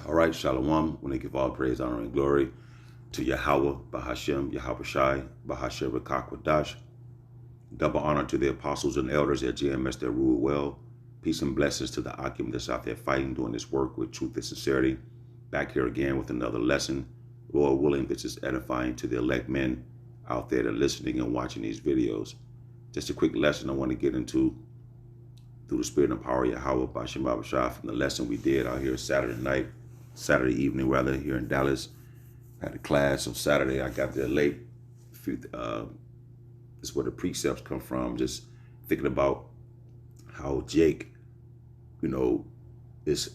All right, Shalom. When they give all praise, honor, and glory to Yahweh, Bahashem, Yahweh Shai, Bahashem Rekakwadash. Double honor to the apostles and elders at GMS that rule well. Peace and blessings to the Akim that's out there fighting, doing this work with truth and sincerity. Back here again with another lesson. Lord willing, this is edifying to the elect men out there that are listening and watching these videos. Just a quick lesson I want to get into through the spirit and power of Yahweh, Bahashem Abishai, from the lesson we did out here Saturday evening rather, here in Dallas. Had a class on Saturday. I got there late. This is where the precepts come from. Just thinking about how Jake, is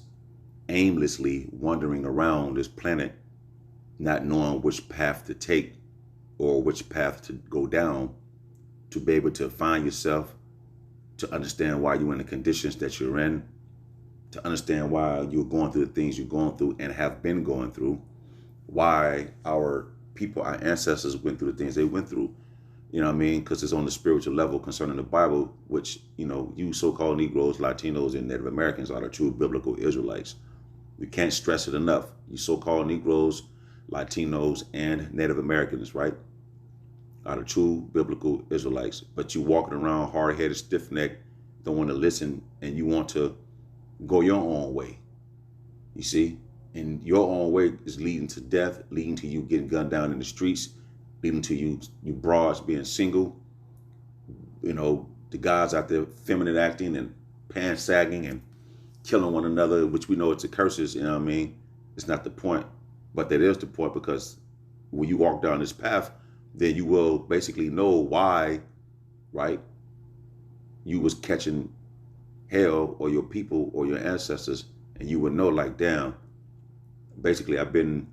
aimlessly wandering around this planet, not knowing which path to take or which path to go down, to be able to find yourself, to understand why you're in the conditions that you're in, to understand why you're going through the things you're going through and have been going through, why our people, our ancestors went through the things they went through. You know what I mean? Because it's on the spiritual level concerning the Bible, which, you so-called Negroes, Latinos, and Native Americans are the true biblical Israelites. We can't stress it enough. You so-called Negroes, Latinos, and Native Americans, right, are the true biblical Israelites. But you walking around hard-headed, stiff-necked, don't want to listen, and you want to go your own way. You see? And your own way is leading to death, leading to you getting gunned down in the streets, leading to you broads being single, the guys out there feminine acting and pants sagging and killing one another, which we know it's a curses, you know what I mean? It's not the point, but that is the point, because when you walk down this path, then you will basically know why, right, you was catching hell, or your people or your ancestors, and you would know, like, damn, basically I've been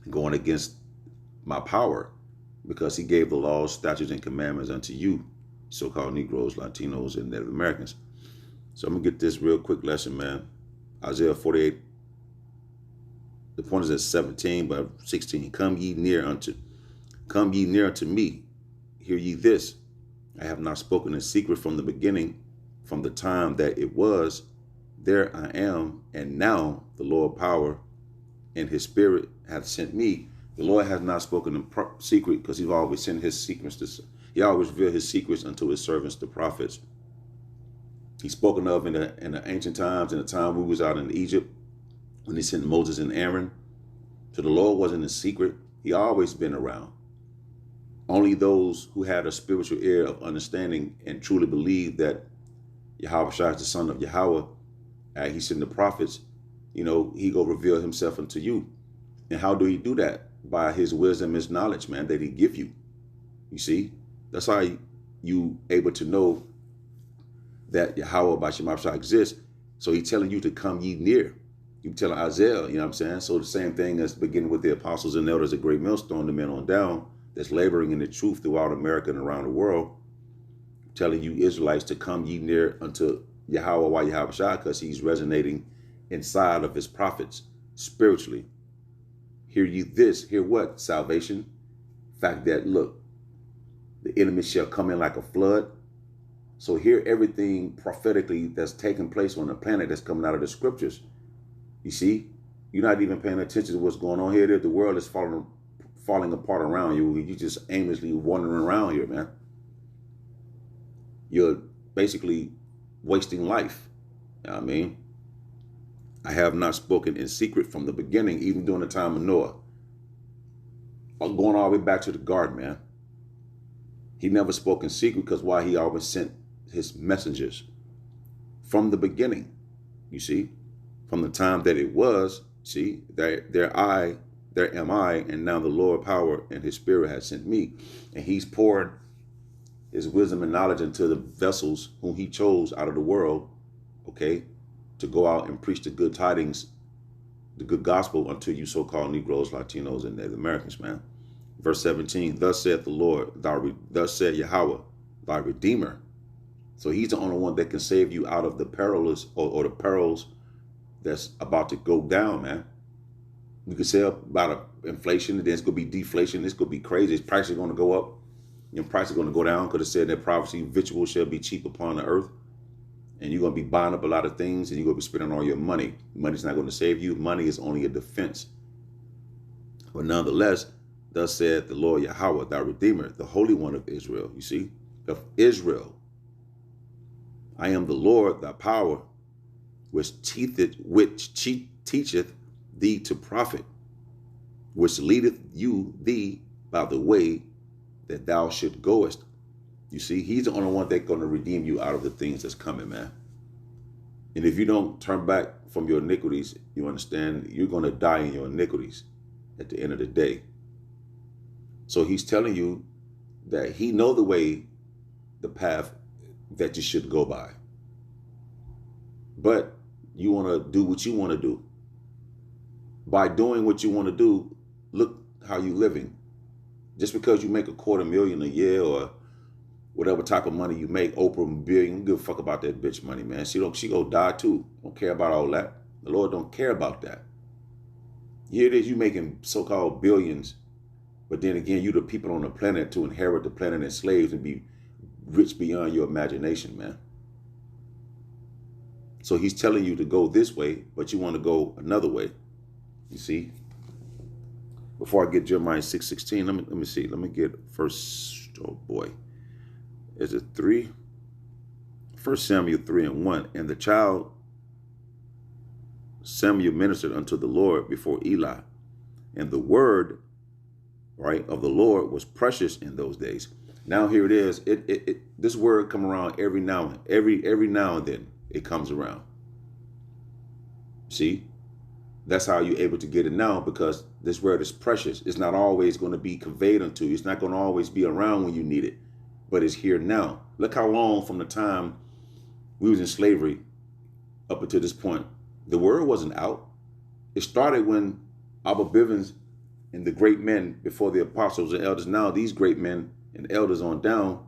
going against my power, because he gave the laws, statutes, and commandments unto you, so-called Negroes, Latinos, and Native Americans. So I'm gonna get this real quick lesson, man. Isaiah 48, the point is at 17, but 16. Come ye near unto me, hear ye this. I have not spoken in secret from the beginning, from the time that it was. There I am, and now the Lord power and his spirit hath sent me. The Lord has not spoken in secret, because he's always sent his secrets. He always revealed his secrets unto his servants, the prophets. He's spoken of in the ancient times, in the time we was out in Egypt, when he sent Moses and Aaron. So the Lord wasn't in secret. He always been around. Only those who had a spiritual ear of understanding and truly believe that Yahweh Shai is the son of Yahweh, he sent the prophets, he go reveal himself unto you. And how do he do that? By his wisdom, his knowledge, man, that he give you. You see? That's how you able to know that Yahweh Bahashem Abishai exists. So he's telling you to come ye near. You telling Isaiah, you know what I'm saying? So the same thing as beginning with the apostles and elders, a great millstone, the men on down, that's laboring in the truth throughout America and around the world, telling you Israelites to come ye near unto Yahweh Why Yahweh Shai, because he's resonating inside of his prophets spiritually. Hear ye this. Hear what? Salvation. Fact that, look, the enemy shall come in like a flood. So hear everything prophetically that's taking place on the planet that's coming out of the scriptures. You see? You're not even paying attention to what's going on here. The world is falling apart around you. You're just aimlessly wandering around here, man. You're basically wasting life. You know what I mean? I have not spoken in secret from the beginning, even during the time of Noah. I'm going all the way back to the garden, man. He never spoke in secret, because why? He always sent his messengers from the beginning. You see, from the time that it was. See, there am I, and now the Lord power and his spirit has sent me, and he's poured his wisdom and knowledge into the vessels whom he chose out of the world, okay, to go out and preach the good tidings, the good gospel unto you so-called Negroes, Latinos, and Native Americans, man. Verse 17, thus saith the Lord, thus said Yahweh, thy Redeemer. So he's the only one that can save you out of the perilous or the perils that's about to go down, man. We could say about inflation, and then it's going to be deflation. It's going to be crazy. Its prices are going to go up. Prices are going to go down, because it said that prophecy, victuals shall be cheap upon the earth. and you're going to be buying up a lot of things, and you're going to be spending all your money. Money's not going to save you. Money is only a defense. But nonetheless, thus said the Lord Yahweh, thy Redeemer, the Holy One of Israel. You see, of Israel. I am the Lord, thy power, which teacheth thee to profit, which leadeth thee by the way that thou should goest. You see, he's the only one that's going to redeem you out of the things that's coming, man. And if you don't turn back from your iniquities, you understand, you're going to die in your iniquities at the end of the day. So he's telling you that he know the way, the path that you should go by. But you want to do what you want to do. By doing what you want to do, look how you living. Just because you make $250,000 a year or whatever type of money you make, Oprah billion, don't give a fuck about that bitch money, man. She go die too. Don't care about all that. The Lord don't care about that. Here it is, you making so-called billions, but then again, you the people on the planet to inherit the planet as slaves and be rich beyond your imagination, man. So he's telling you to go this way, but you want to go another way. You see? Before I get Jeremiah 6:16, let me see. Let me get first, oh boy. Is it 3? 1 Samuel 3:1. And the child Samuel ministered unto the Lord before Eli. And the word, right, of the Lord was precious in those days. Now here it is. This word come around every now and then it comes around. See? That's how you're able to get it now, because this word is precious. It's not always going to be conveyed unto you. It's not going to always be around when you need it, but it's here now. Look how long from the time we was in slavery up until this point. The word wasn't out. It started when Abba Bivens and the great men before the apostles and elders, now these great men and elders on down,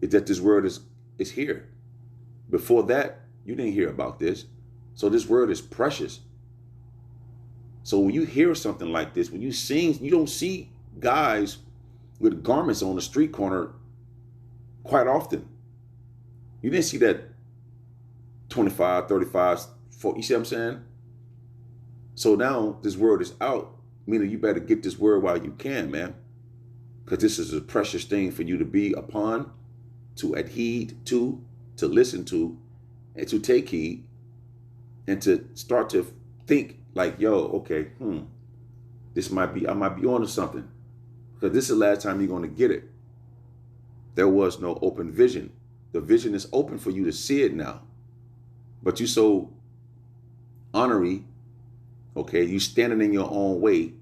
it's that this word is here. Before that, you didn't hear about this. So this word is precious. So when you hear something like this, when you sing, you don't see guys with garments on the street corner quite often. You didn't see that 25, 35, 40, you see what I'm saying? So now this word is out, meaning you better get this word while you can, man. Because this is a precious thing for you to be upon, to adhere to listen to, and to take heed, and to start to think like, yo, okay, I might be onto something. Because this is the last time you're going to get it. There was no open vision. The vision is open for you to see it now. But you so honorary, okay, you standing in your own way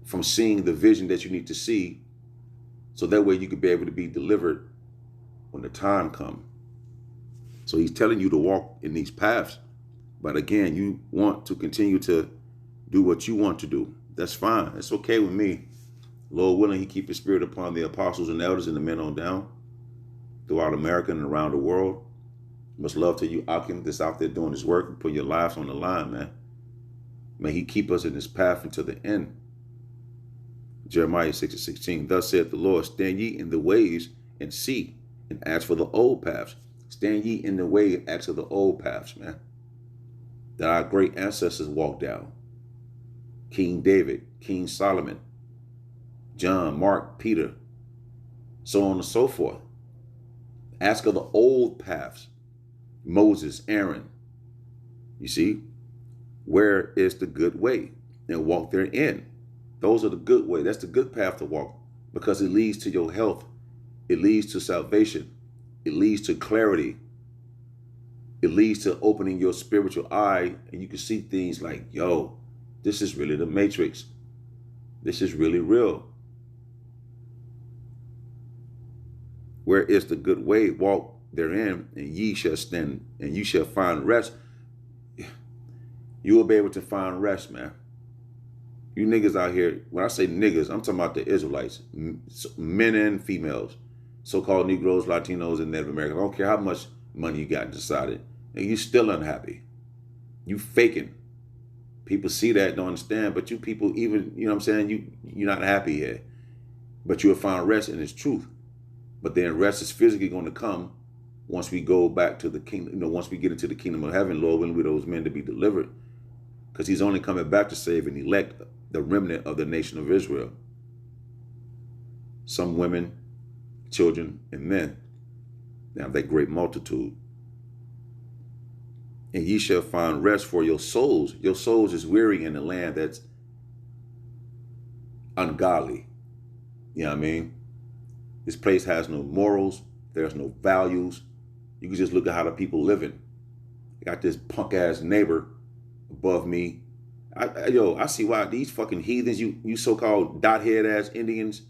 from seeing the vision that you need to see, so that way you could be able to be delivered when the time comes. So he's telling you to walk in these paths. But again, you want to continue to do what you want to do. That's fine. It's okay with me. Lord willing, he keep his spirit upon the apostles and elders and the men on down throughout America and around the world. Much love to you, Akim, that's out there doing his work and putting your lives on the line, man. May he keep us in his path until the end. Jeremiah 6:16. Thus saith the Lord, stand ye in the ways and see, and ask for the old paths. Stand ye in the way and ask for the old paths, man, that our great ancestors walked down. King David, King Solomon, John, Mark, Peter, so on and so forth. Ask of the old paths. Moses, Aaron. You see, where is the good way? And walk therein. Those are the good way. That's the good path to walk, because it leads to your health. It leads to salvation. It leads to clarity. It leads to opening your spiritual eye, and you can see things like, yo, this is really the matrix. This is really real. Where is the good way? Walk therein, and ye shall stand, and you shall find rest. You will be able to find rest, man. You niggas out here, when I say niggas, I'm talking about the Israelites, men and females, so-called Negroes, Latinos, and Native Americans. I don't care how much money you got decided, and you still unhappy. You faking. People see that, don't understand, but you people even, you know what I'm saying, you're not happy here. But you'll find rest in its truth. But then rest is physically going to come once we go back to the kingdom, once we get into the kingdom of heaven, Lord willing, we those men to be delivered. Because he's only coming back to save and elect the remnant of the nation of Israel. Some women, children, and men. Now that great multitude. And ye shall find rest for your souls. Your souls is weary in the land that's ungodly. You know what I mean? This place has no morals. There's no values. You can just look at how the people living. I got this punk ass neighbor above me. I see why these fucking heathens, you so-called dot-head ass Indians,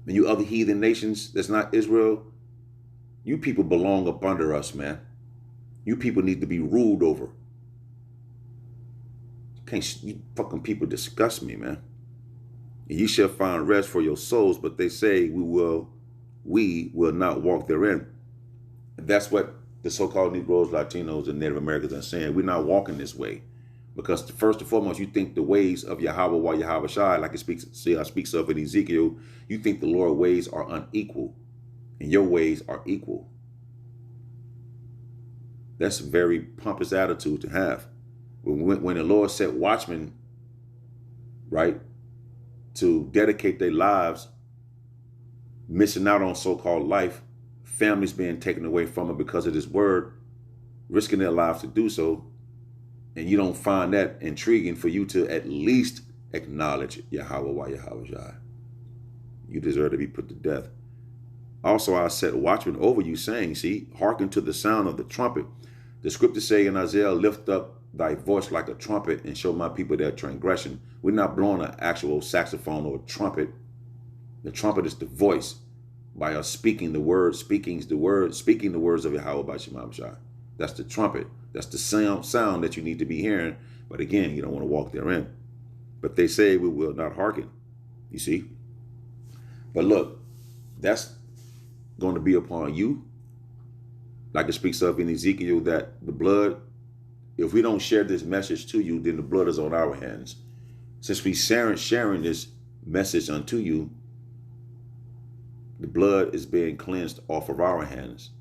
and you other heathen nations that's not Israel, you people belong up under us, man. You people need to be ruled over. You fucking people disgust me, man. And you shall find rest for your souls, but they say we will not walk therein. And that's what the so-called Negroes, Latinos, and Native Americans are saying. We're not walking this way. Because first and foremost, you think the ways of Yahweh while Yahweh Shai, like it speaks of in Ezekiel, you think the Lord's ways are unequal, and your ways are equal. That's a very pompous attitude to have. When the Lord set watchmen, right, to dedicate their lives, missing out on so-called life, families being taken away from them because of this word, risking their lives to do so, and you don't find that intriguing for you to at least acknowledge Yahweh while Yahweh Shai, you deserve to be put to death. Also, I set watchmen over you, saying, see, hearken to the sound of the trumpet. The scriptures say in Isaiah, lift up thy voice like a trumpet and show my people their transgression. We're not blowing an actual saxophone or a trumpet. The trumpet is the voice by us speaking the words of Yahweh by Shema Shai. That's the trumpet. That's the sound that you need to be hearing. But again, you don't want to walk therein. But they say we will not hearken. You see? But look, that's going to be upon you. Like it speaks of in Ezekiel that the blood, if we don't share this message to you, then the blood is on our hands. Since we sharing this message unto you, the blood is being cleansed off of our hands.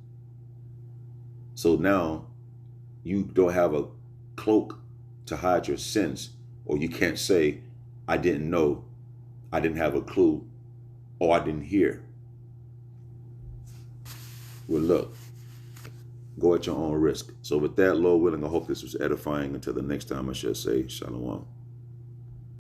So now you don't have a cloak to hide your sins, or you can't say, I didn't know, I didn't have a clue, or I didn't hear. Well, look, go at your own risk. So with that, Lord willing, I hope this was edifying. Until the next time, I shall say, Shalom.